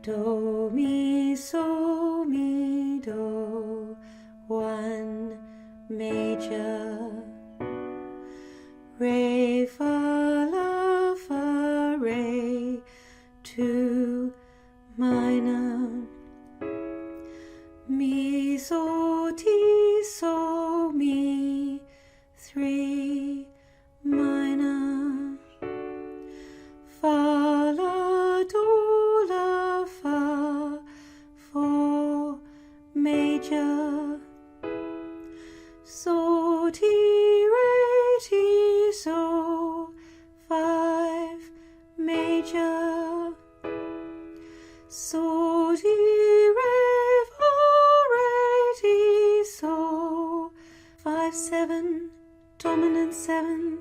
do, mi, so, mi, do, 1 major, re, fa, la, fa, re, 2 minor, mi, so, ti, so, mi, 3 minor, fa, la, do, la, fa, 4 major, so, ti, re, ti, so, 5 major, so, ti, re, fa, re, ti, so, 5 7 dominant 7